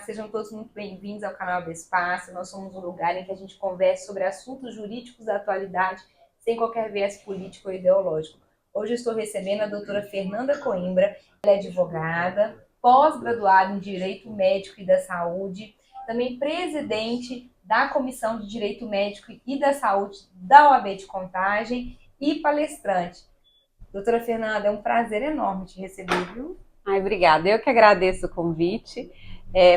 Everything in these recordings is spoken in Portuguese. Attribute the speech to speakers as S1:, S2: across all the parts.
S1: sejam todos muito bem-vindos ao canal Abespace. Nós somos um lugar em que a gente conversa sobre assuntos jurídicos da atualidade, sem qualquer viés político ou ideológico. Hoje eu estou recebendo a doutora Fernanda Coimbra. Ela é advogada, pós-graduada em Direito Médico e da Saúde, também presidente da Comissão de Direito Médico e da Saúde da OAB de Contagem e palestrante. Doutora Fernanda, é um prazer enorme te receber, viu?
S2: Ai, obrigada. Eu que agradeço o convite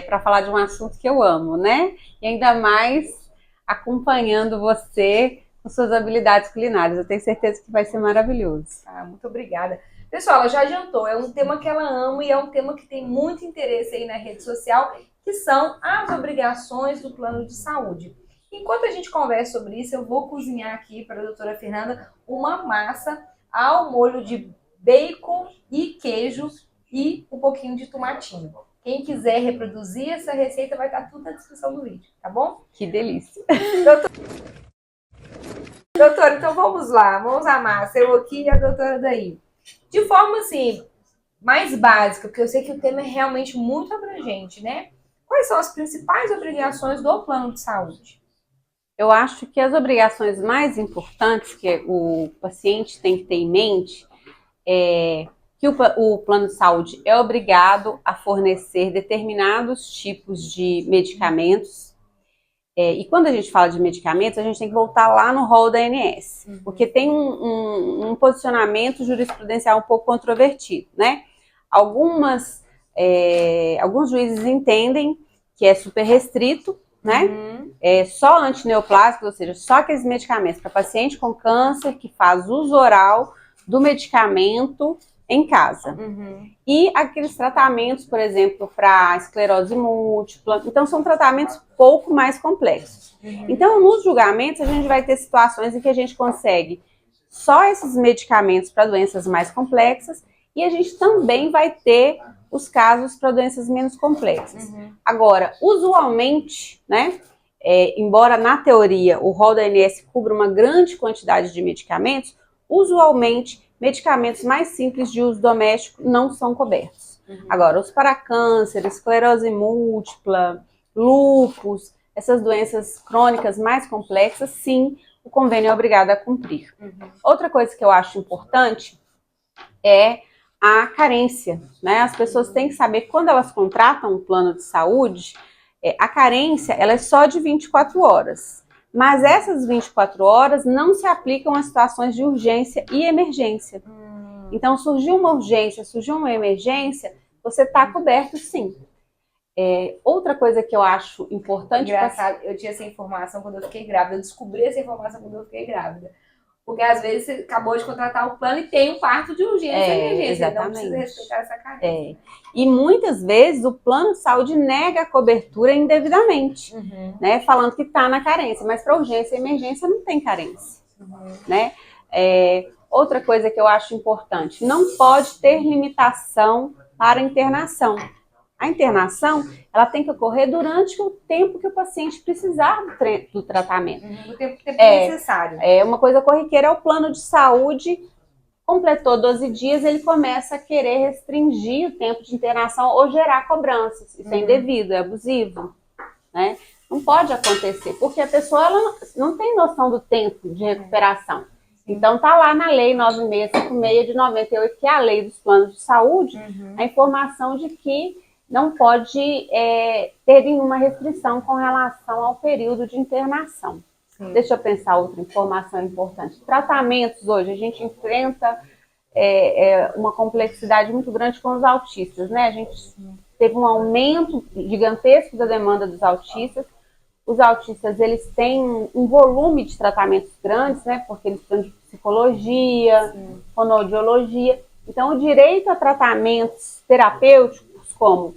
S2: para falar de um assunto que eu amo, né? E ainda mais acompanhando você com suas habilidades culinárias. Eu tenho certeza que vai ser maravilhoso.
S1: Muito obrigada. Pessoal, ela já adiantou, é um tema que ela ama e é um tema que tem muito interesse aí na rede social, que são as obrigações do plano de saúde. Enquanto a gente conversa sobre isso, eu vou cozinhar aqui para a doutora Fernanda uma massa ao molho de bacon e queijo e um pouquinho de tomatinho. Quem quiser reproduzir essa receita vai estar tudo na descrição do vídeo, tá bom?
S2: Que delícia!
S1: Doutora, então vamos lá, vamos à massa. Eu aqui e a doutora daí. De forma assim, mais básica, porque eu sei que o tema é realmente muito abrangente, né? Quais são as principais obrigações do plano de saúde?
S2: Eu acho que as obrigações mais importantes que o paciente tem que ter em mente é que o plano de saúde é obrigado a fornecer determinados tipos de medicamentos. E quando a gente fala de medicamentos, a gente tem que voltar lá no rol da ANS, porque tem um posicionamento jurisprudencial um pouco controvertido, né? Alguns juízes entendem que é super restrito, né? Só antineoplásicos, ou seja, só aqueles medicamentos para paciente com câncer que faz uso oral do medicamento em casa. E aqueles tratamentos, por exemplo, para esclerose múltipla. Então, são tratamentos pouco mais complexos. Então, nos julgamentos, a gente vai ter situações em que a gente consegue só esses medicamentos para doenças mais complexas e a gente também vai ter os casos para doenças menos complexas. Agora, usualmente, né, embora na teoria o rol da ANS cubra uma grande quantidade de medicamentos, usualmente medicamentos mais simples de uso doméstico não são cobertos. Agora, os para câncer, esclerose múltipla, lúpus, essas doenças crônicas mais complexas, sim, o convênio é obrigado a cumprir. Outra coisa que eu acho importante é a carência, né? As pessoas têm que saber que quando elas contratam um plano de saúde, a carência ela é só de 24 horas. Mas essas 24 horas não se aplicam a situações de urgência e emergência. Então, surgiu uma urgência, surgiu uma emergência, você está coberto sim. Outra coisa que eu acho importante...
S1: Engraçado, eu tinha essa informação quando eu fiquei grávida, eu descobri essa informação quando eu fiquei grávida. Porque às vezes você acabou de contratar o plano e tem um parto de urgência e emergência, então precisa respeitar essa carência.
S2: E muitas vezes o plano de saúde nega a cobertura indevidamente, né, falando que está na carência, mas para urgência e emergência não tem carência. Né? Outra coisa que eu acho importante, não pode ter limitação para internação. A internação, ela tem que ocorrer durante o tempo que o paciente precisar do tratamento.
S1: O tempo necessário.
S2: Uma coisa corriqueira é o plano de saúde, completou 12 dias, ele começa a querer restringir o tempo de internação ou gerar cobranças. Isso é indevido, é abusivo, né? Não pode acontecer, porque a pessoa ela não tem noção do tempo de recuperação. Então, tá lá na Lei 9656 de 98, que é a lei dos planos de saúde, a informação de que não pode ter nenhuma restrição com relação ao período de internação. Deixa eu pensar outra informação importante. Tratamentos hoje, a gente enfrenta uma complexidade muito grande com os autistas, né? A gente teve um aumento gigantesco da demanda dos autistas. Os autistas, eles têm um volume de tratamentos grandes, né? Porque eles precisam de psicologia, fonoaudiologia. Então, o direito a tratamentos terapêuticos, como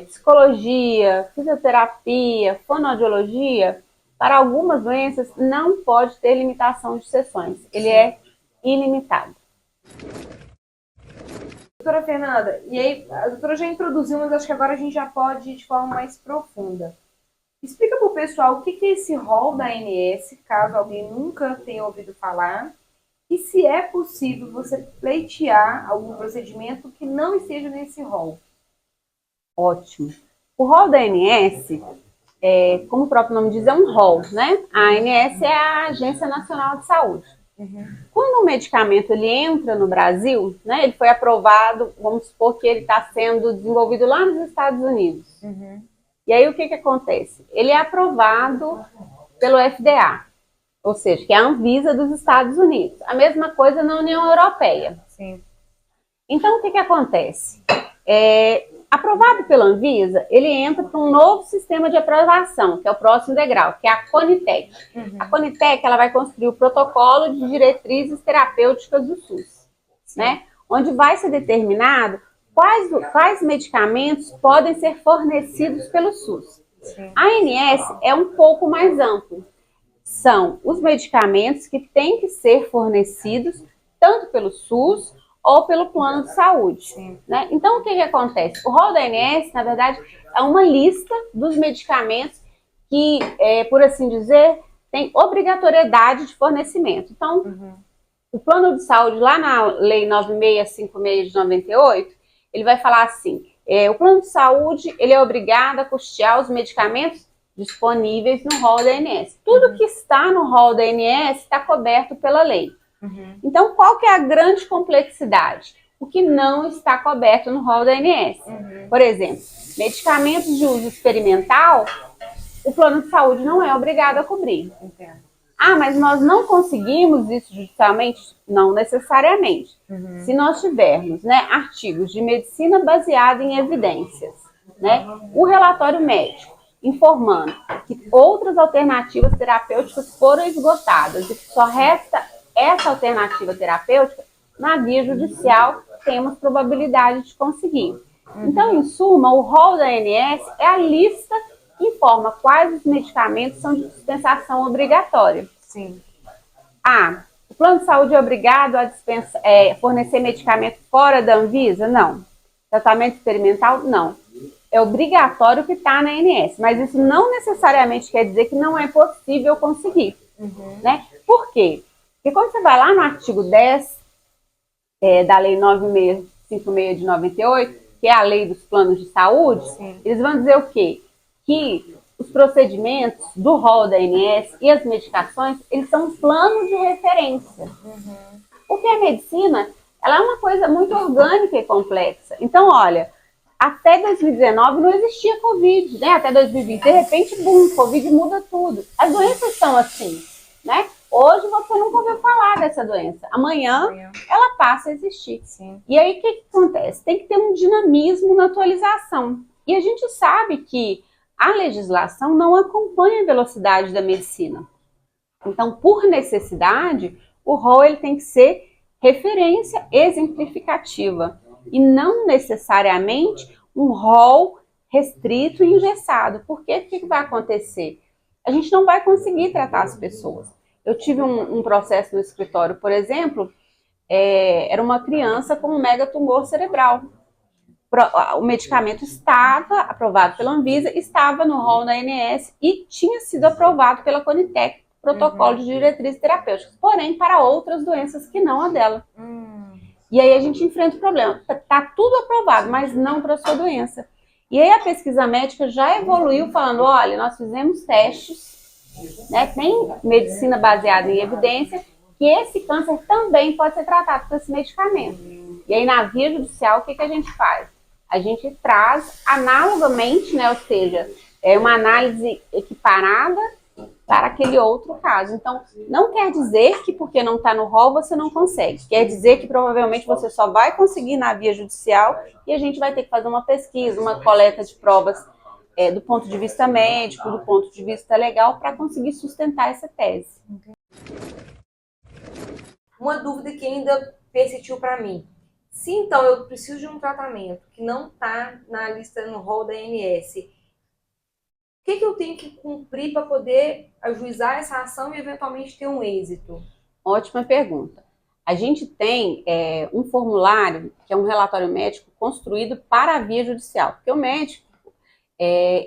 S2: psicologia, fisioterapia, fonoaudiologia, para algumas doenças não pode ter limitação de sessões. Ele é ilimitado.
S1: Doutora Fernanda, e aí a doutora já introduziu, mas acho que agora a gente já pode ir de forma mais profunda. Explica para o pessoal o que é esse rol da ANS, caso alguém nunca tenha ouvido falar, e se é possível você pleitear algum procedimento que não esteja nesse rol.
S2: Ótimo. O rol da ANS, como o próprio nome diz, é um rol, né? A ANS é a Agência Nacional de Saúde. Quando um medicamento ele entra no Brasil, né, ele foi aprovado, vamos supor que ele está sendo desenvolvido lá nos Estados Unidos. E aí o que acontece? Ele é aprovado pelo FDA, ou seja, que é a Anvisa dos Estados Unidos. A mesma coisa na União Europeia.
S1: Sim.
S2: Então o que acontece? Aprovado pela Anvisa, ele entra para um novo sistema de aprovação, que é o próximo degrau, que é a Conitec. A Conitec ela vai construir o protocolo de diretrizes terapêuticas do SUS, né? Onde vai ser determinado quais medicamentos podem ser fornecidos pelo SUS. Sim. A ANS é um pouco mais amplo. São os medicamentos que têm que ser fornecidos tanto pelo SUS ou pelo plano de saúde. Né? Então, o que acontece? O rol da ANS, na verdade, é uma lista dos medicamentos que, por assim dizer, tem obrigatoriedade de fornecimento. Então, o plano de saúde, lá na Lei 9656 de 98, ele vai falar assim, o plano de saúde ele é obrigado a custear os medicamentos disponíveis no rol da ANS. Tudo que está no rol da ANS está coberto pela lei. Então, qual que é a grande complexidade? O que não está coberto no rol da ANS. Por exemplo, medicamentos de uso experimental, o plano de saúde não é obrigado a cobrir. Ah, mas nós não conseguimos isso judicialmente? Não necessariamente. Se nós tivermos, né, artigos de medicina baseada em evidências, né, o relatório médico informando que outras alternativas terapêuticas foram esgotadas e que só resta essa alternativa terapêutica, na via judicial temos probabilidade de conseguir. Então, em suma, o rol da ANS é a lista que informa quais os medicamentos são de dispensação obrigatória.
S1: Sim.
S2: O plano de saúde é obrigado a fornecer medicamento fora da Anvisa? Não. Tratamento experimental? Não. É obrigatório que está na ANS, mas isso não necessariamente quer dizer que não é possível conseguir. Né? Por quê? Porque quando você vai lá no artigo 10 da Lei 9656 de 98, que é a lei dos planos de saúde, eles vão dizer o quê? Que os procedimentos do rol da ANS e as medicações, eles são um plano de referência. Porque a medicina, ela é uma coisa muito orgânica e complexa. Então, olha, até 2019 não existia Covid, né? Até 2020, de repente, Covid muda tudo. As doenças são assim, né? Hoje você nunca ouviu falar dessa doença. Amanhã ela passa a existir. E aí o que acontece? Tem que ter um dinamismo na atualização. E a gente sabe que a legislação não acompanha a velocidade da medicina. Então, por necessidade, o rol ele tem que ser referência exemplificativa e não necessariamente um rol restrito e engessado. Porque o que vai acontecer? A gente não vai conseguir tratar as pessoas. Eu tive um processo no escritório, por exemplo, era uma criança com um megatumor cerebral. O medicamento estava aprovado pela Anvisa, estava no rol da ANS e tinha sido aprovado pela Conitec, protocolo de diretrizes terapêuticas, porém para outras doenças que não a dela. E aí a gente enfrenta o problema. Está tudo aprovado, mas não para a sua doença. E aí a pesquisa médica já evoluiu falando, olha, nós fizemos testes, né, tem medicina baseada em evidência, que esse câncer também pode ser tratado com esse medicamento. E aí na via judicial, o que a gente faz? A gente traz analogamente, né, ou seja, uma análise equiparada para aquele outro caso. Então, não quer dizer que porque não está no rol você não consegue. Quer dizer que provavelmente você só vai conseguir na via judicial e a gente vai ter que fazer uma pesquisa, uma coleta de provas do ponto de vista médico, do ponto de vista legal, para conseguir sustentar essa tese.
S1: Uma dúvida que ainda persistiu para mim. Se então eu preciso de um tratamento que não está na lista no rol da ANS, o que eu tenho que cumprir para poder ajuizar essa ação e eventualmente ter um êxito?
S2: Ótima pergunta. A gente tem um formulário, que é um relatório médico construído para a via judicial, porque o médico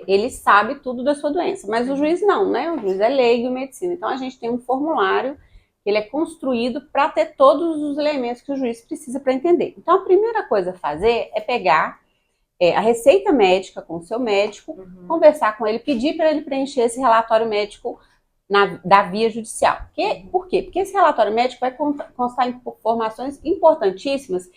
S2: ele sabe tudo da sua doença, mas o juiz não, né? O juiz é leigo em medicina. Então a gente tem um formulário que ele é construído para ter todos os elementos que o juiz precisa para entender. Então a primeira coisa a fazer é pegar a receita médica com o seu médico, conversar com ele, pedir para ele preencher esse relatório médico da via judicial. Por quê? Porque esse relatório médico vai constar informações importantíssimas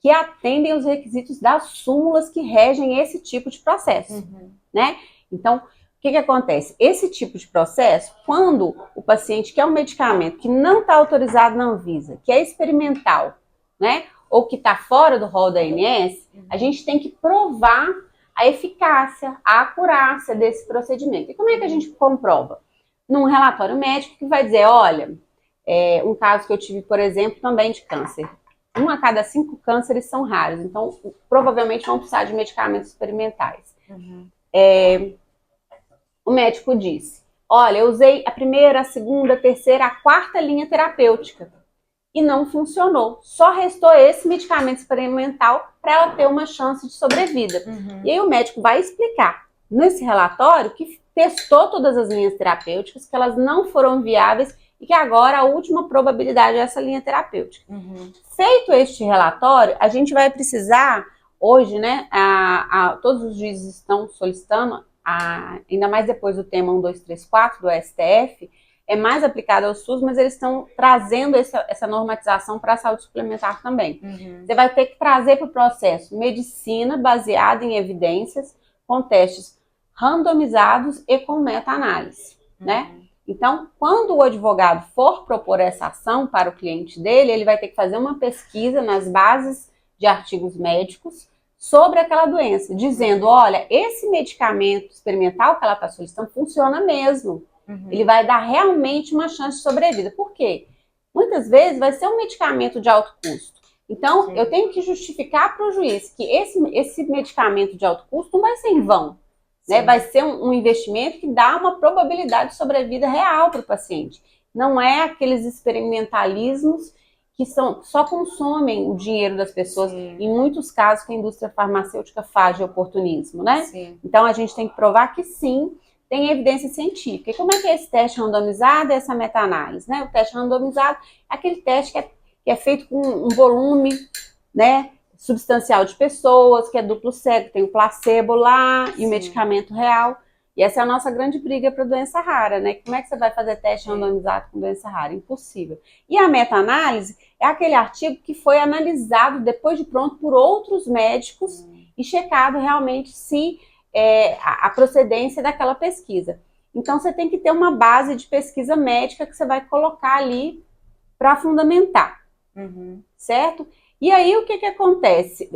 S2: que atendem os requisitos das súmulas que regem esse tipo de processo, né? Então, o que acontece? Esse tipo de processo, quando o paciente quer um medicamento que não está autorizado na Anvisa, que é experimental, né? Ou que está fora do rol da ANS, a gente tem que provar a eficácia, a acurácia desse procedimento. E como é que a gente comprova? Num relatório médico que vai dizer, olha, um caso que eu tive, por exemplo, também de câncer. 1 a cada 5 cânceres são raros, então provavelmente vão precisar de medicamentos experimentais. O médico disse, olha, eu usei a primeira, a segunda, a terceira, a quarta linha terapêutica e não funcionou. Só restou esse medicamento experimental para ela ter uma chance de sobrevida. E aí o médico vai explicar nesse relatório que testou todas as linhas terapêuticas, que elas não foram viáveis e que agora a última probabilidade é essa linha terapêutica. Feito este relatório, a gente vai precisar, hoje, né, todos os juízes estão solicitando, ainda mais depois do tema 1234 do STF, é mais aplicado ao SUS, mas eles estão trazendo essa normatização para a saúde suplementar também. Você vai ter que trazer para o processo medicina baseada em evidências, com testes randomizados e com meta-análise, né? Então, quando o advogado for propor essa ação para o cliente dele, ele vai ter que fazer uma pesquisa nas bases de artigos médicos sobre aquela doença, dizendo, olha, esse medicamento experimental que ela está solicitando funciona mesmo. Ele vai dar realmente uma chance de sobrevida. Por quê? Muitas vezes vai ser um medicamento de alto custo. Então, eu tenho que justificar para o juiz que esse medicamento de alto custo não vai ser em vão. Né? Vai ser um investimento que dá uma probabilidade de sobrevida real para o paciente. Não é aqueles experimentalismos que só consomem o dinheiro das pessoas, em muitos casos que a indústria farmacêutica faz de oportunismo, né? Então a gente tem que provar que sim, tem evidência científica. E como é que é esse teste randomizado e essa meta-análise, né? O teste randomizado é aquele teste que é feito com um volume, né, substancial de pessoas, que é duplo cego, tem o placebo lá e o medicamento real. E essa é a nossa grande briga para doença rara, né? Como é que você vai fazer teste randomizado com doença rara? Impossível. E a meta-análise é aquele artigo que foi analisado depois de pronto por outros médicos e checado realmente se a procedência daquela pesquisa. Então você tem que ter uma base de pesquisa médica que você vai colocar ali para fundamentar, certo? E aí o que acontece?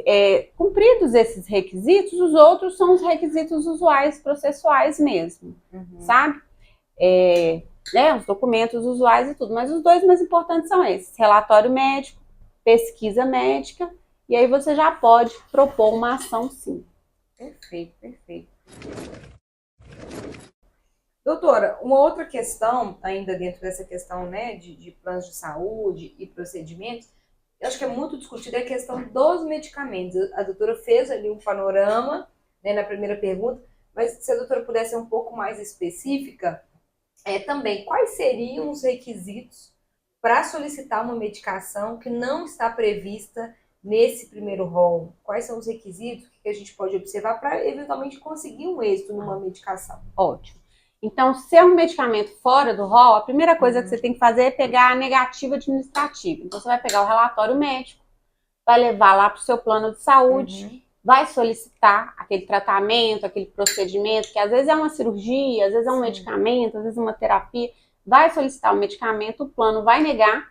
S2: Cumpridos esses requisitos, os outros são os requisitos usuais processuais mesmo, sabe? Os documentos usuais e tudo, mas os dois mais importantes são esses: relatório médico, pesquisa médica, e aí você já pode propor uma ação sim.
S1: Perfeito, perfeito. Doutora, uma outra questão, ainda dentro dessa questão, né, de planos de saúde e procedimentos, eu acho que é muito discutida a questão dos medicamentos. A doutora fez ali um panorama, né, na primeira pergunta, mas se a doutora pudesse ser um pouco mais específica, também, quais seriam os requisitos para solicitar uma medicação que não está prevista nesse primeiro rol? Quais são os requisitos que a gente pode observar para eventualmente conseguir um êxito numa medicação?
S2: Ótimo. Então, se é um medicamento fora do rol, a primeira coisa que você tem que fazer é pegar a negativa administrativa. Então, você vai pegar o relatório médico, vai levar lá para o seu plano de saúde, vai solicitar aquele tratamento, aquele procedimento, que às vezes é uma cirurgia, às vezes é um medicamento, às vezes é uma terapia. Vai solicitar o medicamento, o plano vai negar,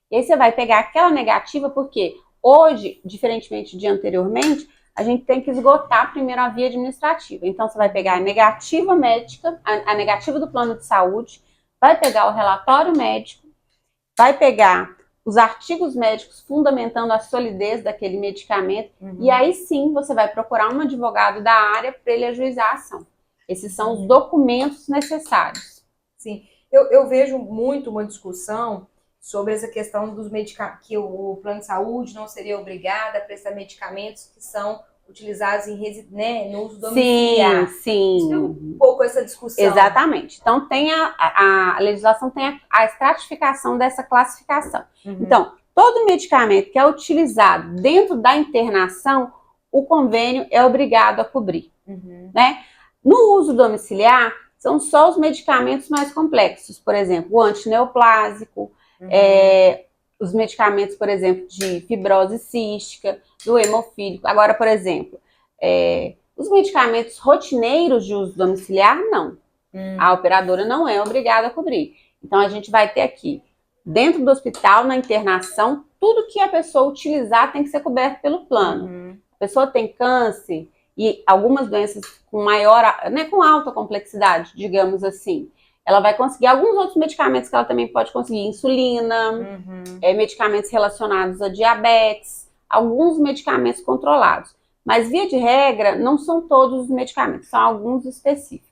S2: e aí você vai pegar aquela negativa, porque hoje, diferentemente de anteriormente, a gente tem que esgotar primeiro a via administrativa. Então, você vai pegar a negativa médica, a negativa do plano de saúde, vai pegar o relatório médico, vai pegar os artigos médicos fundamentando a solidez daquele medicamento, e aí sim você vai procurar um advogado da área para ele ajuizar a ação. Esses são os documentos necessários.
S1: Sim, eu vejo muito uma discussão sobre essa questão dos medicamentos, que o plano de saúde não seria obrigado a prestar medicamentos que são utilizados no uso domiciliar.
S2: Sim.
S1: Tem um pouco essa discussão.
S2: Exatamente. Então, a legislação tem a estratificação dessa classificação. Então, todo medicamento que é utilizado dentro da internação, o convênio é obrigado a cobrir, né? No uso domiciliar, são só os medicamentos mais complexos, por exemplo, o antineoplásico, os medicamentos, por exemplo, de fibrose cística, do hemofílico. Agora, por exemplo, os medicamentos rotineiros de uso domiciliar, não. A operadora não é obrigada a cobrir. Então, a gente vai ter aqui, dentro do hospital, na internação, tudo que a pessoa utilizar tem que ser coberto pelo plano. A pessoa tem câncer e algumas doenças com maior, né, com alta complexidade, digamos assim. Ela vai conseguir alguns outros medicamentos que ela também pode conseguir, insulina, medicamentos relacionados a diabetes, alguns medicamentos controlados. Mas, via de regra, não são todos os medicamentos, são alguns específicos.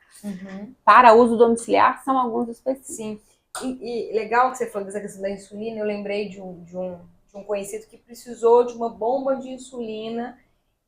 S2: Para uso domiciliar, são alguns específicos.
S1: Sim. E legal que você falou dessa questão da insulina, eu lembrei de um conhecido que precisou de uma bomba de insulina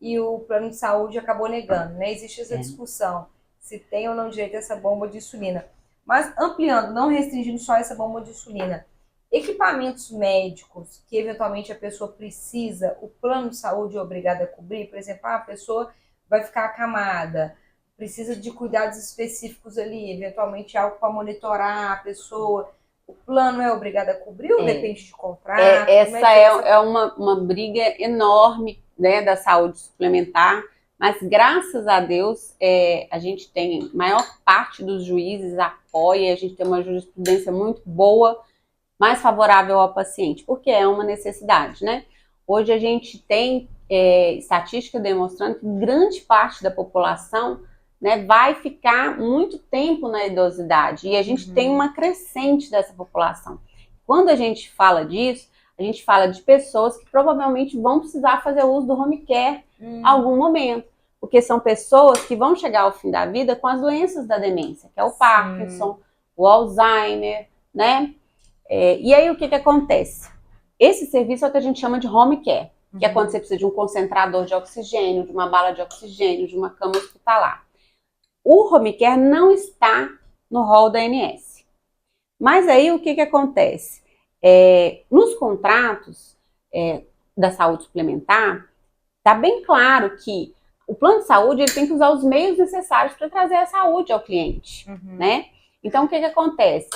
S1: e o plano de saúde acabou negando, né? Existe essa discussão, se tem ou não direito a essa bomba de insulina. Mas ampliando, não restringindo só essa bomba de insulina, equipamentos médicos que eventualmente a pessoa precisa, o plano de saúde é obrigado a cobrir, por exemplo, a pessoa vai ficar acamada, precisa de cuidados específicos ali, eventualmente algo para monitorar a pessoa. O plano é obrigado a cobrir ou depende de contrato?
S2: Essa é uma briga enorme, né, da saúde suplementar, mas graças a Deus a gente tem, maior parte dos juízes apoia, a gente tem uma jurisprudência muito boa, mais favorável ao paciente, porque é uma necessidade, né? Hoje a gente tem estatística demonstrando que grande parte da população, né, vai ficar muito tempo na idosidade e a gente tem uma crescente dessa população. Quando a gente fala disso, a gente fala de pessoas que provavelmente vão precisar fazer uso do home care em algum momento, porque são pessoas que vão chegar ao fim da vida com as doenças da demência, que é o Parkinson, o Alzheimer, né? E aí o que acontece? Esse serviço é o que a gente chama de home care, que é quando você precisa de um concentrador de oxigênio, de uma bala de oxigênio, de uma cama hospitalar. O home care não está no rol da ANS. Mas aí o que acontece? Nos contratos da saúde suplementar, está bem claro que o plano de saúde ele tem que usar os meios necessários para trazer a saúde ao cliente, né? Então, o que acontece?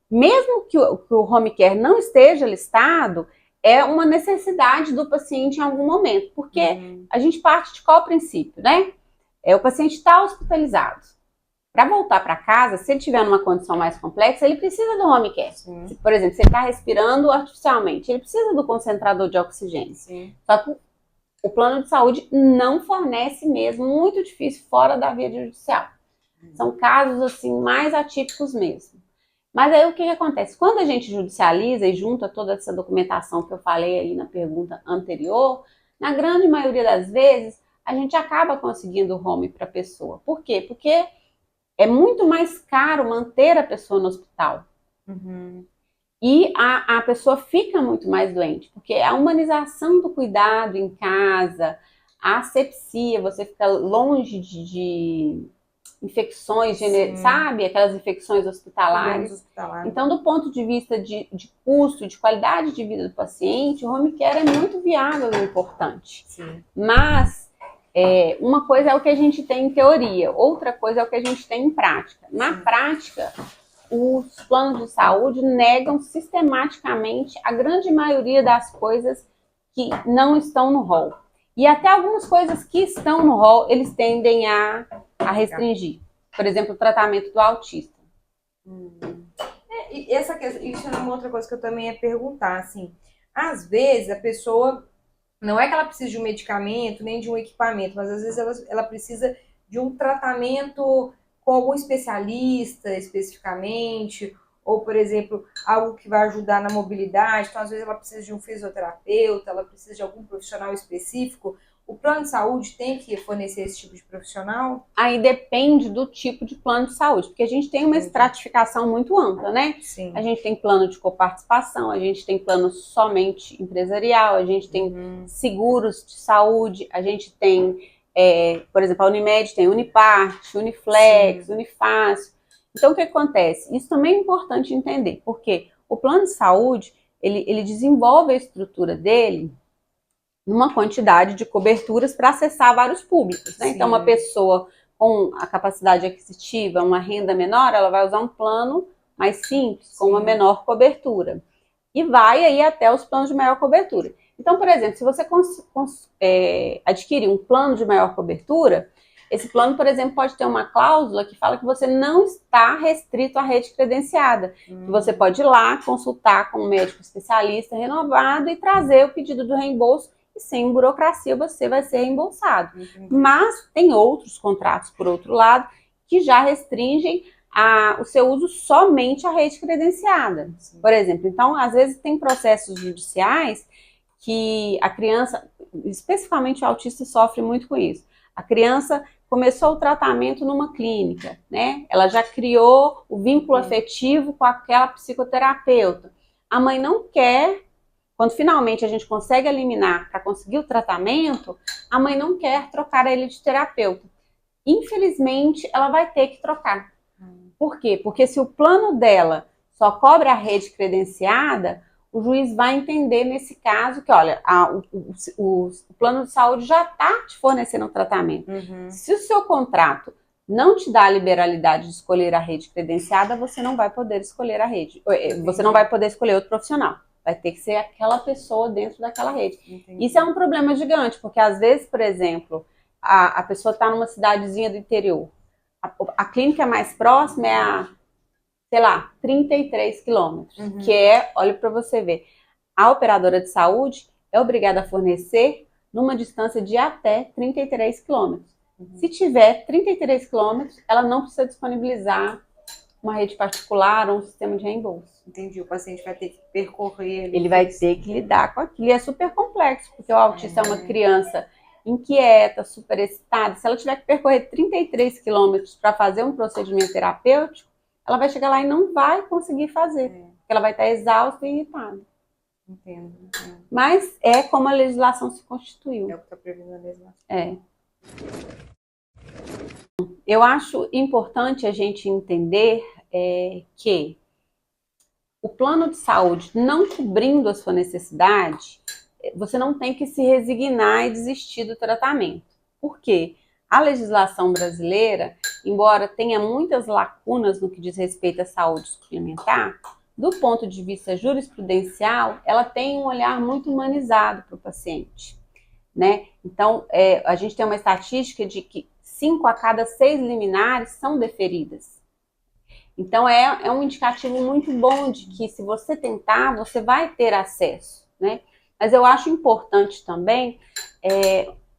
S2: Mesmo que o home care não esteja listado, é uma necessidade do paciente em algum momento, porque a gente parte de qual princípio, né? O paciente está hospitalizado. Para voltar para casa, se ele tiver numa condição mais complexa, ele precisa do home care. Por exemplo, se ele está respirando artificialmente, ele precisa do concentrador de oxigênio. Só que o plano de saúde não fornece mesmo, muito difícil, fora da via judicial. São casos assim mais atípicos mesmo. Mas aí o que acontece? Quando a gente judicializa e junta toda essa documentação que eu falei aí na pergunta anterior, na grande maioria das vezes, a gente acaba conseguindo o home para a pessoa. Por quê? Porque é muito mais caro manter a pessoa no hospital. E a pessoa fica muito mais doente, porque a humanização do cuidado em casa, a asepsia, você fica longe de infecções, sabe? Aquelas infecções hospitalares. Então, do ponto de vista de custo, de qualidade de vida do paciente, o home care é muito viável e importante. Mas uma coisa é o que a gente tem em teoria, outra coisa é o que a gente tem em prática. Na prática, os planos de saúde negam sistematicamente a grande maioria das coisas que não estão no rol. E até algumas coisas que estão no rol, eles tendem a restringir. Por exemplo, o tratamento do autista.
S1: E isso é uma outra coisa que eu também ia perguntar, assim. Às vezes, a pessoa, não é que ela precisa de um medicamento, nem de um equipamento, mas às vezes ela precisa de um tratamento com algum especialista, especificamente, ou, por exemplo, algo que vai ajudar na mobilidade. Então, às vezes, ela precisa de um fisioterapeuta, ela precisa de algum profissional específico. O plano de saúde tem que fornecer esse tipo de profissional?
S2: Aí depende do tipo de plano de saúde, porque a gente tem uma estratificação muito ampla, né? A gente tem plano de coparticipação, a gente tem plano somente empresarial, a gente tem seguros de saúde, a gente tem, por exemplo, a Unimed tem Unipart, Uniflex, Unifácil. Então, o que acontece? Isso também é importante entender, porque o plano de saúde, ele desenvolve a estrutura dele numa quantidade de coberturas para acessar vários públicos, né? Então, uma pessoa com a capacidade aquisitiva, uma renda menor, ela vai usar um plano mais simples, com uma menor cobertura. E vai aí até os planos de maior cobertura. Então, por exemplo, se você adquirir um plano de maior cobertura, esse plano, por exemplo, pode ter uma cláusula que fala que você não está restrito à rede credenciada. Que você pode ir lá, consultar com um médico especialista renovado e trazer o pedido do reembolso e sem burocracia você vai ser reembolsado. Mas tem outros contratos, por outro lado, que já restringem o seu uso somente à rede credenciada. Por exemplo, então, às vezes tem processos judiciais que a criança, especificamente o autista, sofre muito com isso. A criança começou o tratamento numa clínica, né? Ela já criou o vínculo afetivo com aquela psicoterapeuta. A mãe não quer, quando finalmente a gente consegue eliminar para conseguir o tratamento, a mãe não quer trocar ele de terapeuta. Infelizmente, ela vai ter que trocar. Por quê? Porque se o plano dela só cobra a rede credenciada, o juiz vai entender nesse caso que, olha, o plano de saúde já está te fornecendo um tratamento. Se o seu contrato não te dá a liberalidade de escolher a rede credenciada, você não vai poder escolher a rede. Você não vai poder escolher outro profissional. Vai ter que ser aquela pessoa dentro daquela rede. Isso é um problema gigante, porque às vezes, por exemplo, a pessoa está numa cidadezinha do interior. A clínica mais próxima é sei lá, 33 quilômetros, que é, olha para você ver, a operadora de saúde é obrigada a fornecer numa distância de até 33 quilômetros. Se tiver 33 quilômetros, ela não precisa disponibilizar uma rede particular ou um sistema de reembolso.
S1: Entendi, o paciente vai ter que percorrer...
S2: Ele vai ter que lidar com aquilo, e é super complexo, porque o autista é uma criança inquieta, super excitada. Se ela tiver que percorrer 33 quilômetros para fazer um procedimento terapêutico, ela vai chegar lá e não vai conseguir fazer, porque ela vai estar exausta e irritada.
S1: Entendo.
S2: Mas é como a legislação se constituiu.
S1: É o que está previsto na legislação.
S2: Eu acho importante a gente entender que o plano de saúde não cobrindo a sua necessidade, você não tem que se resignar e desistir do tratamento. Por quê? A legislação brasileira, embora tenha muitas lacunas no que diz respeito à saúde suplementar, do ponto de vista jurisprudencial, ela tem um olhar muito humanizado para o paciente, né? Então, a gente tem uma estatística de que 5 a cada 6 liminares são deferidas. Então, é um indicativo muito bom de que, se você tentar, você vai ter acesso, né? Mas eu acho importante também,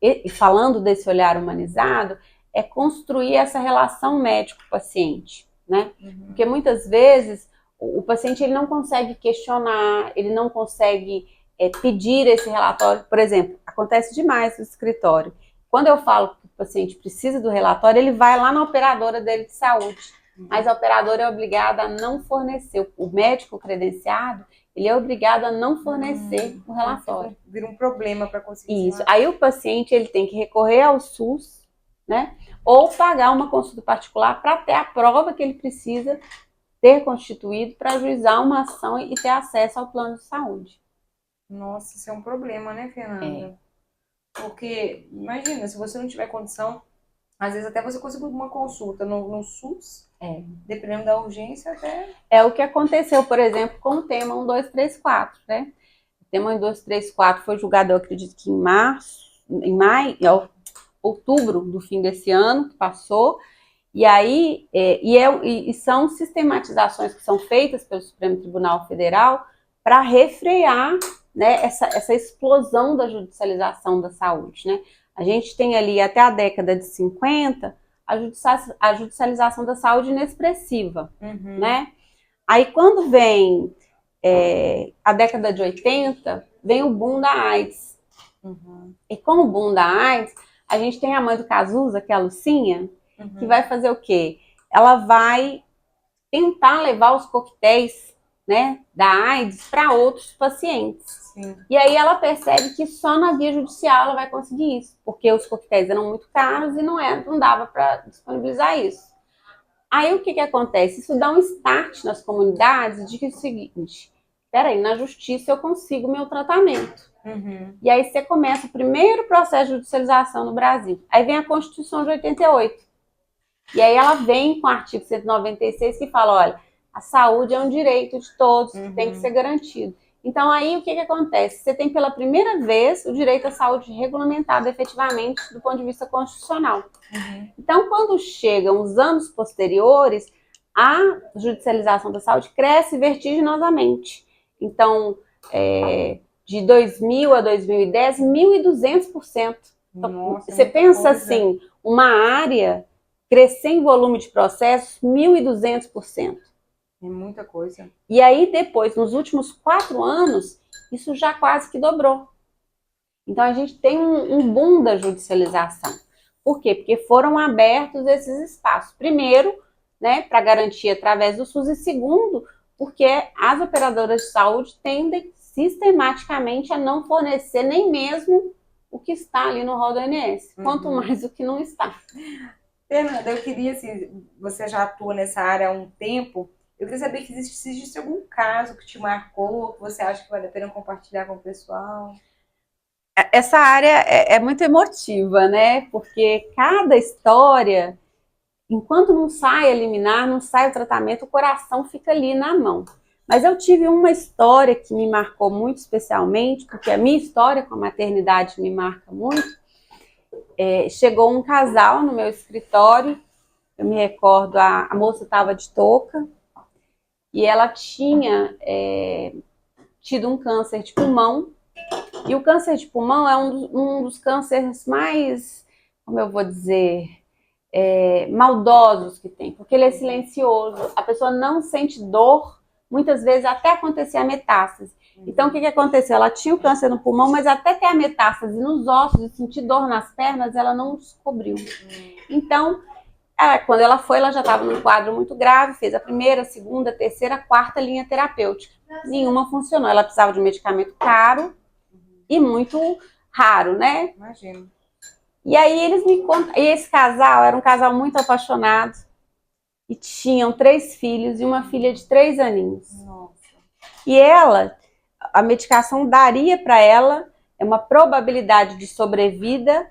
S2: e falando desse olhar humanizado, é construir essa relação médico-paciente, né? Porque muitas vezes o paciente ele não consegue questionar, ele não consegue pedir esse relatório. Por exemplo, acontece demais no escritório. Quando eu falo que o paciente precisa do relatório, ele vai lá na operadora dele de saúde, mas a operadora é obrigada a não fornecer. O médico credenciado, ele é obrigado a não fornecer o relatório.
S1: Vira um problema para conseguir.
S2: Isso. Aí o paciente ele tem que recorrer ao SUS, né? Ou pagar uma consulta particular para ter a prova que ele precisa ter constituído para ajuizar uma ação e ter acesso ao plano de saúde.
S1: Nossa, isso é um problema, né, Fernanda? Porque, imagina, se você não tiver condição, às vezes até você conseguir uma consulta no SUS, dependendo da urgência, até...
S2: É o que aconteceu, por exemplo, com o tema 1234, né? O tema 1234 foi julgado, eu acredito que outubro do fim desse ano, que passou, e aí, são sistematizações que são feitas pelo Supremo Tribunal Federal para refrear, né, essa explosão da judicialização da saúde, né? A gente tem ali até a década de 50 a judicialização da saúde inexpressiva, né? Aí quando vem a década de 80, vem o boom da AIDS. E com o boom da AIDS, a gente tem a mãe do Cazuza, que é a Lucinha, que vai fazer o quê? Ela vai tentar levar os coquetéis, né, da AIDS para outros pacientes. E aí ela percebe que só na via judicial ela vai conseguir isso, porque os coquetéis eram muito caros e não dava para disponibilizar isso. Aí o que acontece? Isso dá um start nas comunidades de que é o seguinte: peraí, na justiça eu consigo meu tratamento.
S1: Uhum.
S2: E aí você começa o primeiro processo de judicialização no Brasil. Aí vem a Constituição de 88. E aí ela vem com o artigo 196 que fala, olha, a saúde é um direito de todos, tem que ser garantido. Então aí o que acontece? Você tem pela primeira vez o direito à saúde regulamentado efetivamente do ponto de vista constitucional. Então quando chegam os anos posteriores, a judicialização da saúde cresce vertiginosamente. Então, de 2000 a 2010, 1.200%. Então,
S1: Nossa,
S2: você pensa
S1: coisa.
S2: assim, uma área crescer em volume de processos 1.200%.
S1: É muita coisa.
S2: E aí depois, nos últimos 4 anos, isso já quase que dobrou. Então a gente tem um boom da judicialização. Por quê? Porque foram abertos esses espaços. Primeiro, né, para garantir através do SUS, e segundo, porque as operadoras de saúde tendem sistematicamente a não fornecer nem mesmo o que está ali no rol do INSS, quanto mais o que não está.
S1: Fernanda, eu queria, assim, você já atua nessa área há um tempo, eu queria saber se existe algum caso que te marcou, que você acha que vale a pena compartilhar com o pessoal.
S2: Essa área é muito emotiva, né? Porque cada história, enquanto não sai a liminar, não sai o tratamento, o coração fica ali na mão. Mas eu tive uma história que me marcou muito especialmente, porque a minha história com a maternidade me marca muito. Chegou um casal no meu escritório, eu me recordo, a moça estava de touca, e ela tinha tido um câncer de pulmão, e o câncer de pulmão é um dos cânceres mais, como eu vou dizer, maldosos que tem, porque ele é silencioso, a pessoa não sente dor, muitas vezes até acontecer a metástase. Então o que aconteceu? Ela tinha o câncer no pulmão, mas até ter a metástase nos ossos e sentir dor nas pernas, ela não descobriu. Então, quando ela foi, ela já estava num quadro muito grave, fez a primeira, segunda, terceira, quarta linha terapêutica. Nenhuma funcionou, ela precisava de um medicamento caro e muito raro, né?
S1: Imagino.
S2: E aí eles me contam, e esse casal era um casal muito apaixonado e tinham 3 filhos e uma filha de 3 aninhos.
S1: Nossa.
S2: E ela, a medicação daria para ela uma probabilidade de sobrevida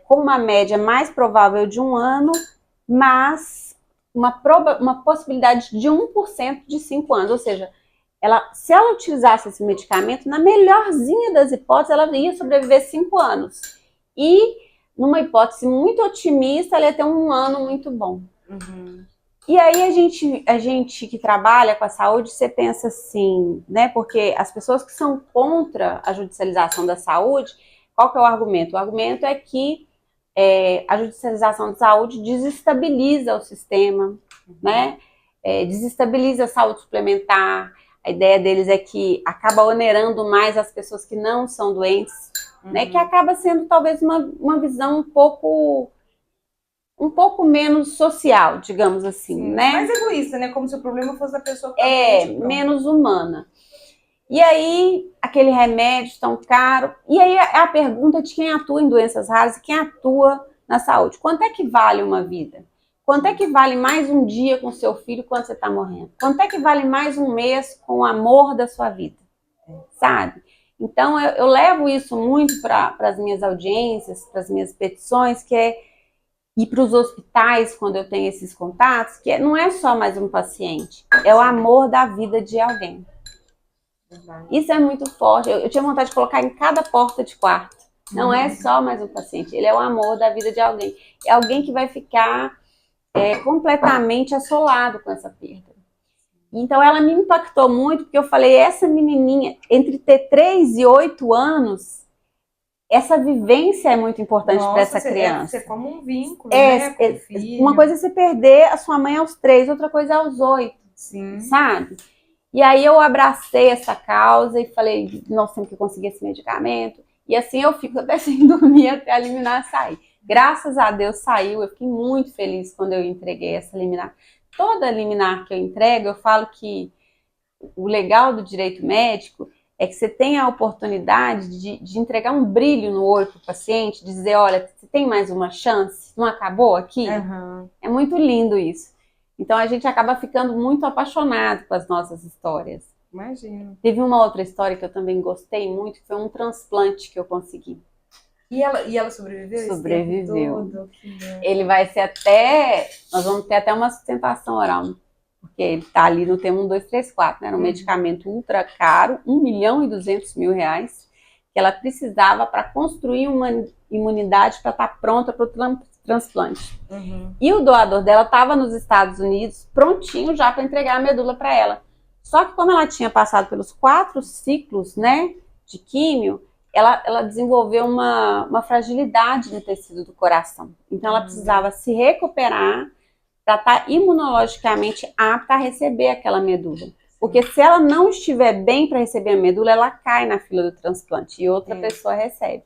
S2: com uma média mais provável de 1 ano, mas uma possibilidade de 1% de 5 anos, ou seja, se ela utilizasse esse medicamento, na melhorzinha das hipóteses, ela ia sobreviver 5 anos. E, numa hipótese muito otimista, ela ia ter 1 ano muito bom. E aí a gente que trabalha com a saúde, você pensa assim, né? Porque as pessoas que são contra a judicialização da saúde, qual que é o argumento? O argumento é que a judicialização da saúde desestabiliza o sistema, né? Desestabiliza a saúde suplementar. A ideia deles é que acaba onerando mais as pessoas que não são doentes, né? Que acaba sendo talvez uma visão um pouco menos social, digamos assim,
S1: Sim,
S2: né?
S1: mais egoísta, né? Como se o problema fosse da pessoa que tá doente,
S2: menos humana. E aí, aquele remédio tão caro. E aí, é a pergunta de quem atua em doenças raras e quem atua na saúde. Quanto é que vale uma vida? Quanto é que vale mais um dia com seu filho quando você está morrendo? Quanto é que vale mais um mês com o amor da sua vida? Sabe? Então, eu levo isso muito para as minhas audiências, para as minhas petições, e para os hospitais, quando eu tenho esses contatos, que não é só mais um paciente, é o amor da vida de alguém. Isso é muito forte. Eu tinha vontade de colocar em cada porta de quarto. Não é só mais um paciente, ele é o amor da vida de alguém. É alguém que vai ficar completamente assolado com essa perda. Então ela me impactou muito, porque eu falei, essa menininha, entre ter 3 e 8 anos, essa vivência é muito importante para essa criança.
S1: Você forma um vínculo, né, com o filho.
S2: Uma coisa é você perder a sua mãe aos 3, outra coisa é aos 8.
S1: Sim.
S2: Sabe? E aí eu abracei essa causa e falei, nós temos que conseguir esse medicamento. E assim eu fico até sem dormir até a liminar sair. Graças a Deus saiu, eu fiquei muito feliz quando eu entreguei essa liminar. Toda liminar que eu entrego, eu falo que o legal do direito médico é que você tem a oportunidade de entregar um brilho no olho para o paciente, dizer, olha, você tem mais uma chance? Não acabou aqui? É muito lindo isso. Então a gente acaba ficando muito apaixonado com as nossas histórias.
S1: Imagino.
S2: Teve uma outra história que eu também gostei muito, que foi um transplante que eu consegui.
S1: E ela sobreviveu?
S2: Sobreviveu.
S1: Esse tempo todo? Que bom.
S2: Ele vai ser até... Nós vamos ter até uma sustentação oral, porque ele está ali no tema 1234, né? Era um medicamento ultra caro, R$ 1.200.000, que ela precisava para construir uma imunidade para estar pronta para o transplante. E o doador dela estava nos Estados Unidos, prontinho já para entregar a medula para ela. Só que como ela tinha passado pelos 4 ciclos, né, de químio, ela desenvolveu uma fragilidade no tecido do coração. Então ela precisava se recuperar para estar imunologicamente apta a receber aquela medula. Porque se ela não estiver bem para receber a medula, ela cai na fila do transplante e outra pessoa recebe.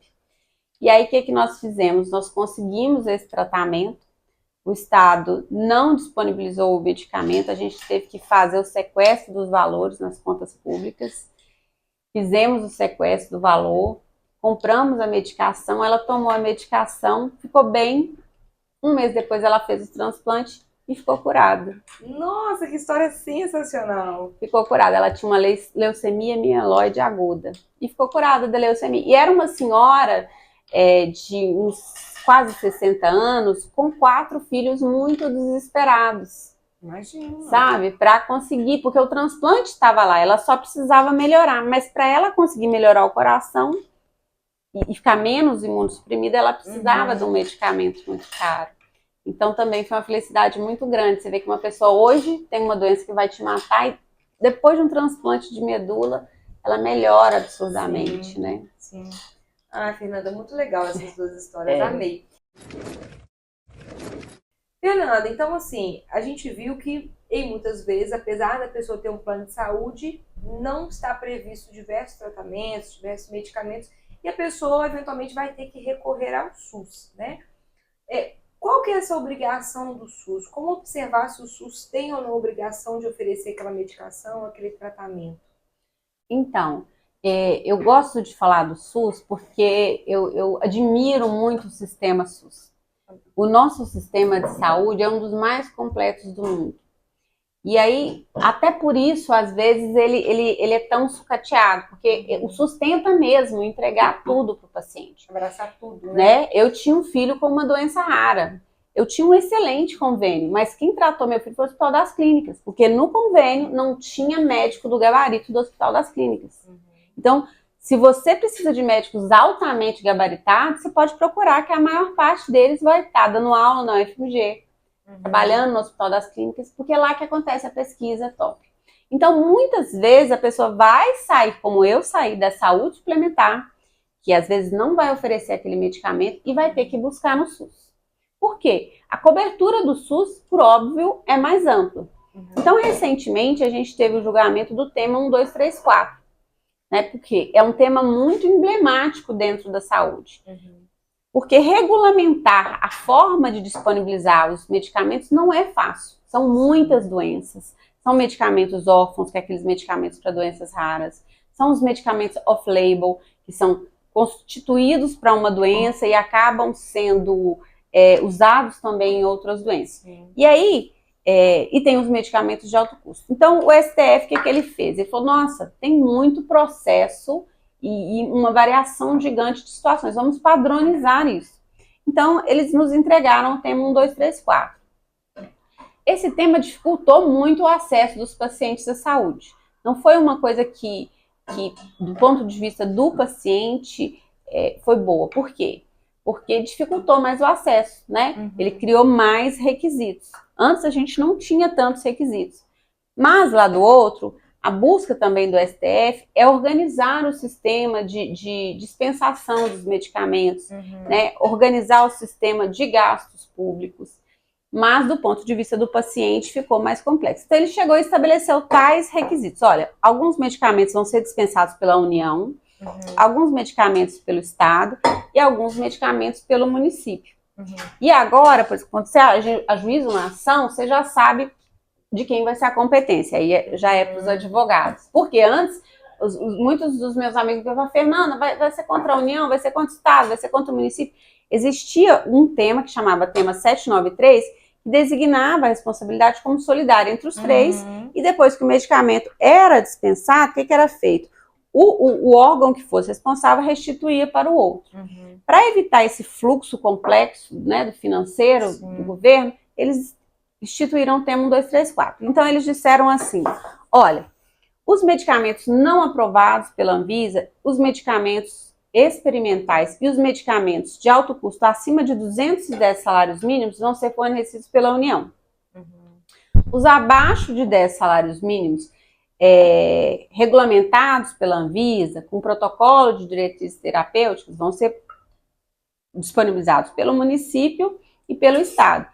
S2: E aí o que nós fizemos? Nós conseguimos esse tratamento, o Estado não disponibilizou o medicamento, a gente teve que fazer o sequestro dos valores nas contas públicas, fizemos o sequestro do valor, compramos a medicação, ela tomou a medicação, ficou bem, 1 mês depois ela fez o transplante e ficou curada.
S1: Nossa, que história sensacional!
S2: Ficou curada, ela tinha uma leucemia mieloide aguda e ficou curada da leucemia. E era uma senhora de uns quase 60 anos, com 4 filhos muito desesperados.
S1: Imagina.
S2: Sabe? Para conseguir, porque o transplante estava lá, ela só precisava melhorar, mas para ela conseguir melhorar o coração e ficar menos imunossuprimida, ela precisava de um medicamento muito caro. Então também foi uma felicidade muito grande. Você vê que uma pessoa hoje tem uma doença que vai te matar e depois de um transplante de medula, ela melhora absurdamente, né?
S1: Sim. Ah, Fernanda, muito legal essas 2 histórias, amei. Fernanda, então assim, a gente viu que em muitas vezes, apesar da pessoa ter um plano de saúde, não está previsto diversos tratamentos, diversos medicamentos, e a pessoa eventualmente vai ter que recorrer ao SUS, né? Qual que é essa obrigação do SUS? Como observar se o SUS tem ou não obrigação de oferecer aquela medicação, aquele tratamento?
S2: Então, eu gosto de falar do SUS porque eu admiro muito o sistema SUS. O nosso sistema de saúde é um dos mais completos do mundo. E aí, até por isso, às vezes, ele é tão sucateado, porque o SUS tenta mesmo entregar tudo para o paciente.
S1: Abraçar tudo,
S2: né? Eu tinha um filho com uma doença rara. Eu tinha um excelente convênio, mas quem tratou meu filho foi o Hospital das Clínicas, porque no convênio não tinha médico do gabarito do Hospital das Clínicas. Então, se você precisa de médicos altamente gabaritados, você pode procurar, que a maior parte deles vai estar dando aula na UFMG, trabalhando no Hospital das Clínicas, porque é lá que acontece a pesquisa top. Então, muitas vezes a pessoa vai sair, como eu saí, da saúde suplementar, que às vezes não vai oferecer aquele medicamento e vai ter que buscar no SUS. Por quê? A cobertura do SUS, por óbvio, é mais ampla. Então, recentemente, a gente teve o julgamento do tema 1234, né? Porque é um tema muito emblemático dentro da saúde. Porque regulamentar a forma de disponibilizar os medicamentos não é fácil. São muitas doenças. São medicamentos órfãos, que é aqueles medicamentos para doenças raras. São os medicamentos off-label, que são constituídos para uma doença e acabam sendo usados também em outras doenças. E aí, e tem os medicamentos de alto custo. Então, o STF, o que ele fez? Ele falou, nossa, tem muito processo e uma variação gigante de situações. Vamos padronizar isso. Então, eles nos entregaram o tema 1234. Esse tema dificultou muito o acesso dos pacientes à saúde. Não foi uma coisa que do ponto de vista do paciente, foi boa. Por quê? Porque dificultou mais o acesso, né? Ele criou mais requisitos. Antes a gente não tinha tantos requisitos. Mas, lá do outro, a busca também do STF é organizar o sistema de dispensação dos medicamentos, né? Organizar o sistema de gastos públicos. Mas, do ponto de vista do paciente, ficou mais complexo. Então, ele chegou e estabeleceu tais requisitos. Olha, alguns medicamentos vão ser dispensados pela União, alguns medicamentos pelo Estado e alguns medicamentos pelo município. E agora, por exemplo, quando você ajuiza uma ação, você já sabe de quem vai ser a competência. Aí já é para os advogados. Porque antes, muitos dos meus amigos falavam, Fernanda, vai ser contra a União, vai ser contra o Estado, vai ser contra o município. Existia um tema que chamava tema 793, que designava a responsabilidade como solidária entre os três, e depois que o medicamento era dispensado, o que era feito? O órgão que fosse responsável restituía para o outro. Para evitar esse fluxo complexo, né, do financeiro, do governo, eles instituíram o tema 1, 2, 3, 4. Então eles disseram assim, olha, os medicamentos não aprovados pela Anvisa, os medicamentos experimentais e os medicamentos de alto custo acima de 210 salários mínimos vão ser fornecidos pela União. Os abaixo de 10 salários mínimos regulamentados pela Anvisa, com protocolo de diretrizes terapêuticas, vão ser disponibilizados pelo município e pelo Estado,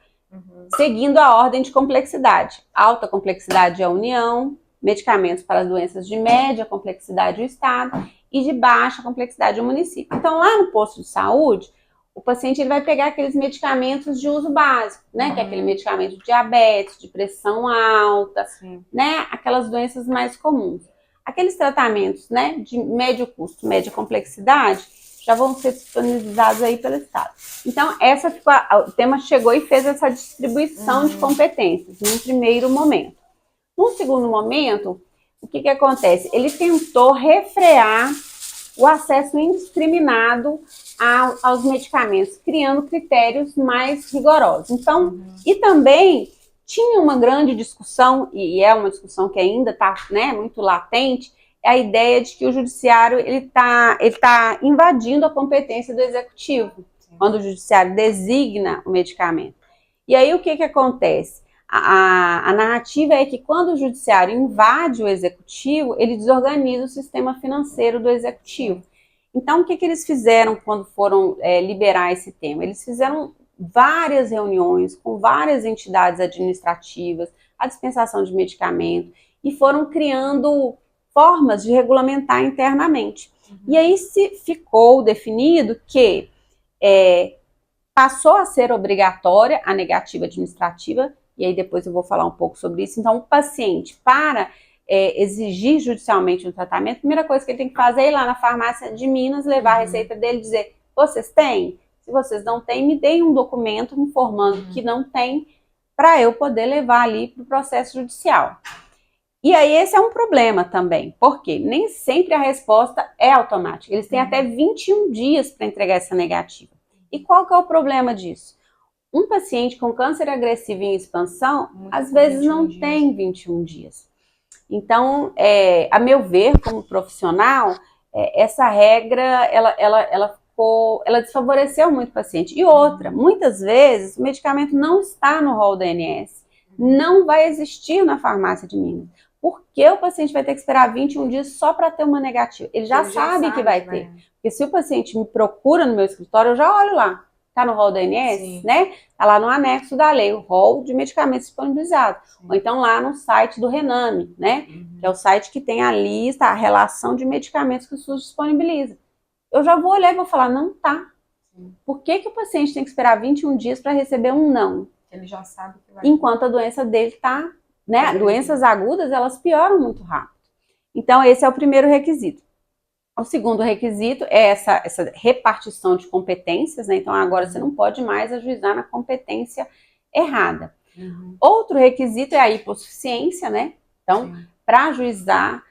S2: seguindo a ordem de complexidade. Alta complexidade é a União, medicamentos para as doenças de média complexidade o Estado e de baixa complexidade o município. Então, lá no posto de saúde, o paciente ele vai pegar aqueles medicamentos de uso básico, né? Que é aquele medicamento de diabetes, de pressão alta, né? Aquelas doenças mais comuns. Aqueles tratamentos, né, de médio custo, média complexidade, já vão ser disponibilizados aí pelo Estado. Então, o tema chegou e fez essa distribuição de competências, num primeiro momento. Num segundo momento, o que acontece? Ele tentou refrear o acesso indiscriminado aos medicamentos, criando critérios mais rigorosos. Então, e também tinha uma grande discussão, e é uma discussão que ainda está, né, muito latente, é a ideia de que o judiciário ele tá invadindo a competência do executivo, quando o judiciário designa o medicamento. E aí o que acontece? A narrativa é que quando o judiciário invade o executivo, ele desorganiza o sistema financeiro do executivo. Então, o que eles fizeram quando foram liberar esse tema? Eles fizeram várias reuniões com várias entidades administrativas, a dispensação de medicamento, e foram criando formas de regulamentar internamente. E aí ficou definido que passou a ser obrigatória a negativa administrativa, e aí depois eu vou falar um pouco sobre isso. Então, o paciente, para exigir judicialmente um tratamento, a primeira coisa que ele tem que fazer é ir lá na farmácia de Minas, levar a receita dele e dizer, vocês têm? Se vocês não têm, me deem um documento informando que não tem, para eu poder levar ali para o processo judicial. E aí esse é um problema também, porque nem sempre a resposta é automática. Eles têm até 21 dias para entregar essa negativa. E qual que é o problema disso? Um paciente com câncer agressivo em expansão, às vezes não tem 21 dias. Então, a meu ver, como profissional, essa regra, ela desfavoreceu muito o paciente. E outra, muitas vezes o medicamento não está no rol da ANS, não vai existir na farmácia de Minas. Por que o paciente vai ter que esperar 21 dias só para ter uma negativa? Ele já sabe que vai ter. Porque se o paciente me procura no meu escritório, eu já olho lá. Está no rol da ANS, né? Está lá no anexo da lei, o rol de medicamentos disponibilizados. Ou então lá no site do Rename, né? Que é o site que tem a lista, a relação de medicamentos que o SUS disponibiliza. Eu já vou olhar e vou falar, não tá. Por que o paciente tem que esperar 21 dias para receber um não?
S1: Ele já sabe que vai.
S2: Enquanto a doença dele está, né? Doenças agudas, elas pioram muito rápido. Então, esse é o primeiro requisito. O segundo requisito é essa repartição de competências, né? Então, agora você não pode mais ajuizar na competência errada. Outro requisito é a hipossuficiência, né? Então, para ajuizar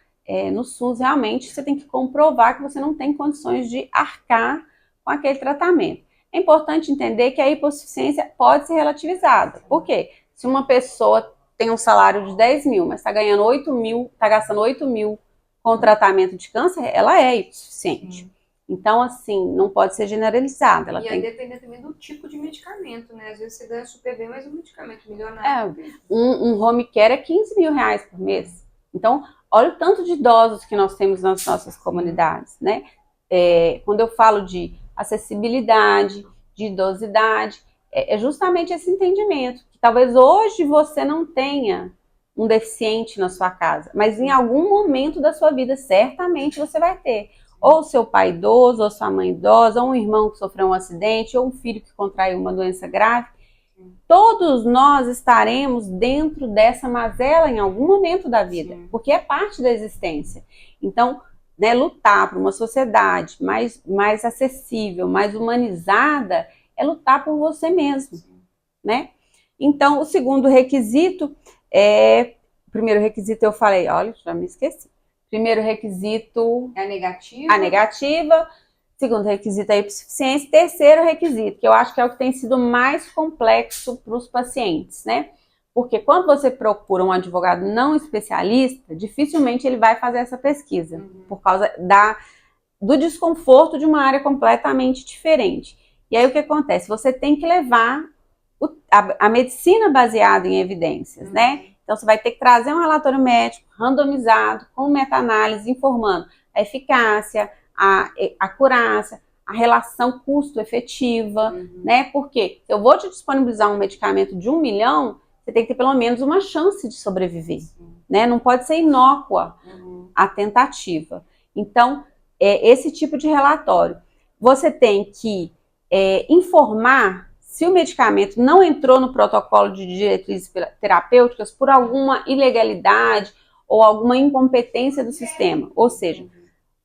S2: no SUS, realmente, você tem que comprovar que você não tem condições de arcar com aquele tratamento. É importante entender que a hipossuficiência pode ser relativizada. Por quê? Se uma pessoa tem um salário de 10 mil, mas está ganhando 8 mil, está gastando 8 mil com tratamento de câncer, ela é hipossuficiente. Então, assim, não pode ser generalizada. Ela tem...
S1: depender também do tipo de medicamento, né? Às vezes você ganha super bem, mas um medicamento milionário.
S2: Um home care é 15 mil reais por mês. Então, olha o tanto de idosos que nós temos nas nossas comunidades, né? Quando eu falo de acessibilidade, de idosidade, é justamente esse entendimento. Que talvez hoje você não tenha um deficiente na sua casa, mas em algum momento da sua vida, certamente você vai ter. Ou seu pai idoso, ou sua mãe idosa, ou um irmão que sofreu um acidente, ou um filho que contraiu uma doença grave. Todos nós estaremos dentro dessa mazela em algum momento da vida, porque é parte da existência. Então, né, lutar por uma sociedade mais acessível, mais humanizada, é lutar por você mesmo, né? Então, o segundo requisito é... Primeiro requisito eu falei, olha, já me esqueci. Primeiro requisito...
S1: É a negativa.
S2: A negativa. Segundo requisito é a hipossuficiência. Terceiro requisito, que eu acho que é o que tem sido mais complexo para os pacientes, né? Porque quando você procura um advogado não especialista, dificilmente ele vai fazer essa pesquisa, por causa do desconforto de uma área completamente diferente. E aí o que acontece? Você tem que levar a medicina baseada em evidências, né? Então você vai ter que trazer um relatório médico randomizado, com meta-análise, informando a eficácia, a acurácia, a relação custo-efetiva, né? Porque se eu vou te disponibilizar um medicamento de 1 milhão, você tem que ter pelo menos uma chance de sobreviver, né? Não pode ser inócua a tentativa. Então, esse tipo de relatório. Você tem que informar se o medicamento não entrou no protocolo de diretrizes terapêuticas por alguma ilegalidade ou alguma incompetência do sistema. Ou seja,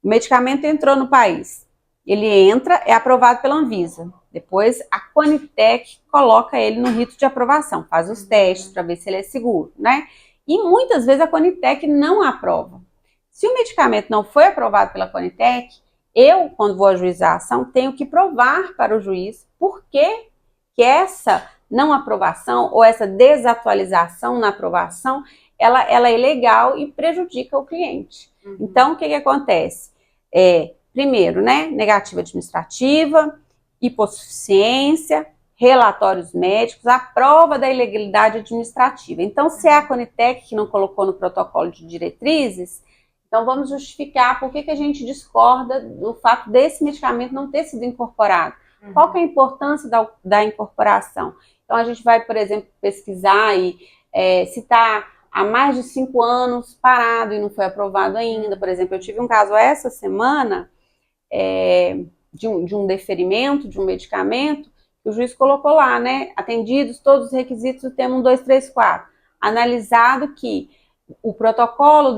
S2: o medicamento entrou no país, ele entra, é aprovado pela Anvisa. Depois a Conitec coloca ele no rito de aprovação, faz os testes para ver se ele é seguro, né? E muitas vezes a Conitec não aprova. Se o medicamento não foi aprovado pela Conitec, eu, quando vou ajuizar a ação, tenho que provar para o juiz por que essa não aprovação ou essa desatualização na aprovação, ela é ilegal e prejudica o cliente. Então, o que acontece? Primeiro, né, negativa administrativa, hipossuficiência, relatórios médicos, a prova da ilegalidade administrativa. Então, se é a Conitec que não colocou no protocolo de diretrizes, então vamos justificar por que a gente discorda do fato desse medicamento não ter sido incorporado. Qual que é a importância da incorporação? Então, a gente vai, por exemplo, pesquisar se está há mais de 5 anos parado e não foi aprovado ainda. Por exemplo, eu tive um caso essa semana de um deferimento de um medicamento, que o juiz colocou lá, né? Atendidos todos os requisitos do tema 1, 2, 3, 4. Analisado que o protocolo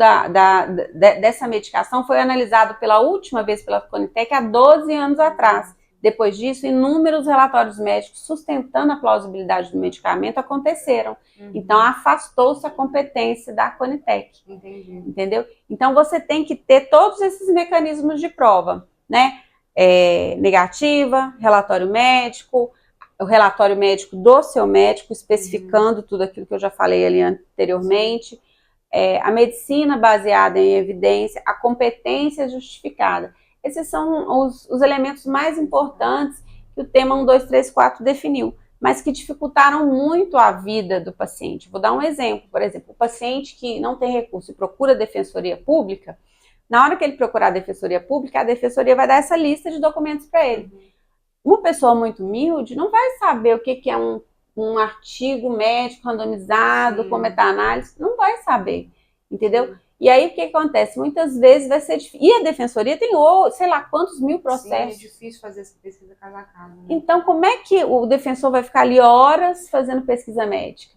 S2: dessa medicação foi analisado pela última vez pela Conitec há 12 anos atrás. Depois disso, inúmeros relatórios médicos sustentando a plausibilidade do medicamento aconteceram. Então, afastou-se a competência da Conitec. Entendeu? Então, você tem que ter todos esses mecanismos de prova, né? Negativa, relatório médico, o relatório médico do seu médico, especificando tudo aquilo que eu já falei ali anteriormente, a medicina baseada em evidência, a competência justificada. Esses são os elementos mais importantes que o tema 1, 2, 3, 4 definiu, mas que dificultaram muito a vida do paciente. Vou dar um exemplo. Por exemplo, o paciente que não tem recurso e procura a defensoria pública, na hora que ele procurar a defensoria pública, a defensoria vai dar essa lista de documentos para ele. Uma pessoa muito humilde não vai saber o que é um artigo médico randomizado com meta-análise, não vai saber, entendeu? E aí, o que acontece? Muitas vezes vai ser difícil. E a defensoria tem, sei lá, quantos mil processos.
S1: Sim, é difícil fazer essa pesquisa caso a caso. Né?
S2: Então, como é que o defensor vai ficar ali horas fazendo pesquisa médica?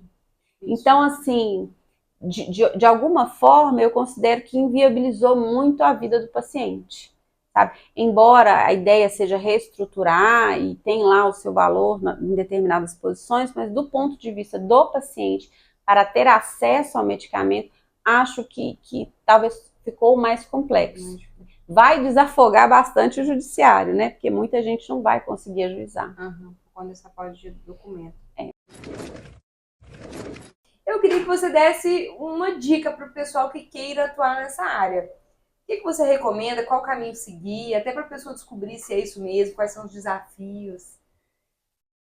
S2: Isso. Então, assim, de alguma forma, eu considero que inviabilizou muito a vida do paciente, sabe? Embora a ideia seja reestruturar e tem lá o seu valor em determinadas posições, mas do ponto de vista do paciente, para ter acesso ao medicamento, acho que talvez ficou mais complexo. Vai desafogar bastante o judiciário, né? Porque muita gente não vai conseguir ajuizar.
S1: Quando essa parte de documento. Eu queria que você desse uma dica para o pessoal que queira atuar nessa área. O que você recomenda? Qual caminho seguir? Até para a pessoa descobrir se é isso mesmo, quais são os desafios.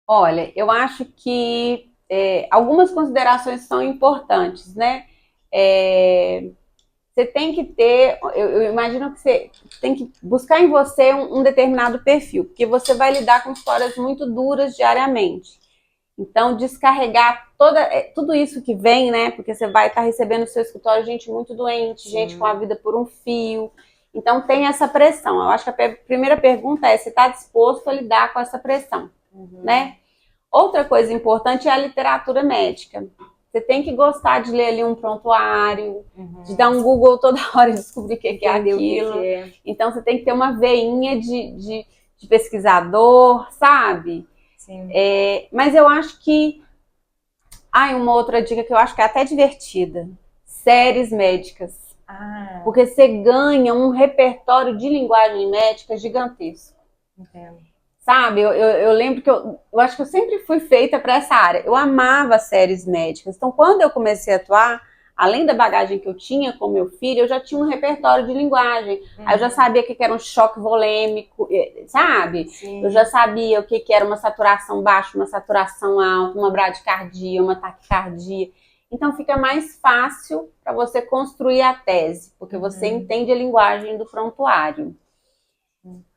S2: Olha, eu acho que algumas considerações são importantes, né? Você tem que ter, eu imagino que você tem que buscar em você um determinado perfil, porque você vai lidar com histórias muito duras diariamente. Então, descarregar tudo isso que vem, né? Porque você vai estar recebendo no seu escritório gente muito doente, gente com a vida por um fio. Então, tem essa pressão. Eu acho que a primeira pergunta é se está disposto a lidar com essa pressão, né? Outra coisa importante é a literatura médica. Você tem que gostar de ler ali um prontuário, de dar um Google toda hora e descobrir o que é aquilo. Então, você tem que ter uma veinha de pesquisador, sabe? Sim. Mas eu acho que Ah, e uma outra dica que eu acho que é até divertida. Séries médicas.
S1: Ah,
S2: Porque você ganha um repertório de linguagem médica gigantesco.
S1: entendo.
S2: Sabe, eu lembro que eu acho que eu sempre fui feita para essa área. Eu amava séries médicas. Então, quando eu comecei a atuar, além da bagagem que eu tinha com meu filho, eu já tinha um repertório de linguagem. Aí eu já sabia o que era um choque volêmico, sabe?
S1: Sim.
S2: Eu já sabia o que era uma saturação baixa, uma saturação alta, uma bradicardia, uma taquicardia. Então fica mais fácil para você construir a tese, porque você entende a linguagem do prontuário.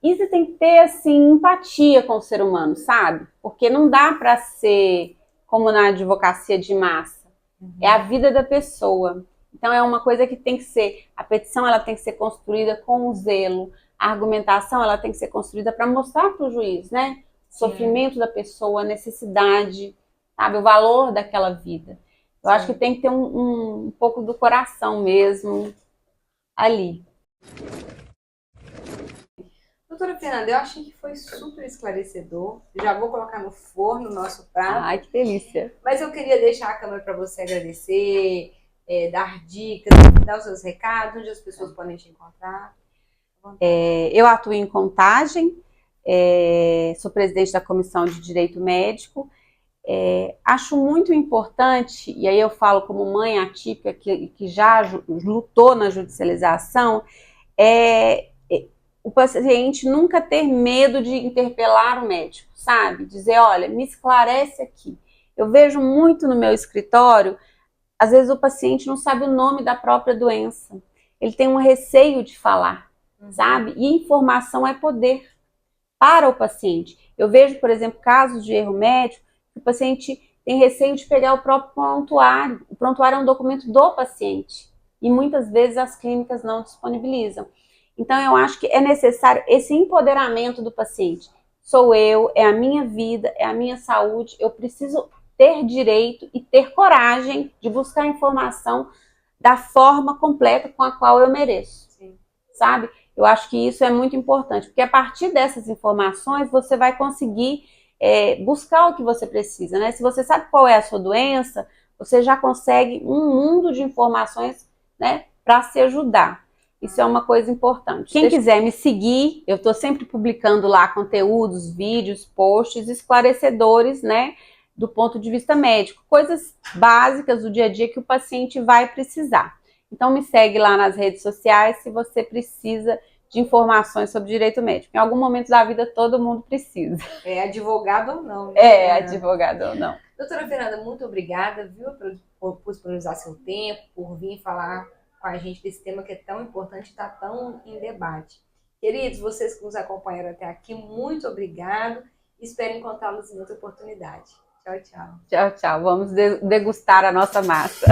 S2: E você tem que ter, assim, empatia com o ser humano, sabe? Porque não dá para ser como na advocacia de massa. É a vida da pessoa. Então é uma coisa que tem que ser, a petição ela tem que ser construída com zelo, a argumentação ela tem que ser construída para mostrar para o juiz, né? O sofrimento da pessoa, a necessidade, sabe? O valor daquela vida. Eu acho que tem que ter um pouco do coração mesmo ali.
S1: Doutora Fernanda, eu achei que foi super esclarecedor. Já vou colocar no forno o nosso prato.
S2: Ai, que delícia.
S1: Mas eu queria deixar a câmera para você agradecer, dar dicas, dar os seus recados, onde as pessoas podem te encontrar.
S2: Eu atuo em Contagem, sou presidente da Comissão de Direito Médico. Acho muito importante, e aí eu falo como mãe atípica que já lutou na judicialização, o paciente nunca ter medo de interpelar o médico, sabe? Dizer, olha, me esclarece aqui. Eu vejo muito no meu escritório, às vezes o paciente não sabe o nome da própria doença. Ele tem um receio de falar, sabe? E informação é poder para o paciente. Eu vejo, por exemplo, casos de erro médico, que o paciente tem receio de pegar o próprio prontuário. O prontuário é um documento do paciente. E muitas vezes as clínicas não disponibilizam. Então, eu acho que é necessário esse empoderamento do paciente. Sou eu, é a minha vida, é a minha saúde, eu preciso ter direito e ter coragem de buscar informação da forma completa com a qual eu mereço. Sim. Sabe? Eu acho que isso é muito importante, porque a partir dessas informações você vai conseguir buscar o que você precisa, né? Se você sabe qual é a sua doença, você já consegue um mundo de informações, né, para se ajudar. Isso é uma coisa importante. Quem quiser me seguir, eu estou sempre publicando lá conteúdos, vídeos, posts esclarecedores, né, do ponto de vista médico, coisas básicas do dia a dia que o paciente vai precisar. Então me segue lá nas redes sociais se você precisa de informações sobre direito médico. Em algum momento da vida todo mundo precisa.
S1: Advogado ou não, né?
S2: Advogado ou não.
S1: Doutora Fernanda, muito obrigada, viu, por disponibilizar seu tempo, por vir falar com a gente desse tema que é tão importante e está tão em debate. Queridos, vocês que nos acompanharam até aqui, muito obrigado. Espero encontrá-los em outra oportunidade. Tchau, tchau.
S2: Tchau, tchau. Vamos degustar a nossa massa.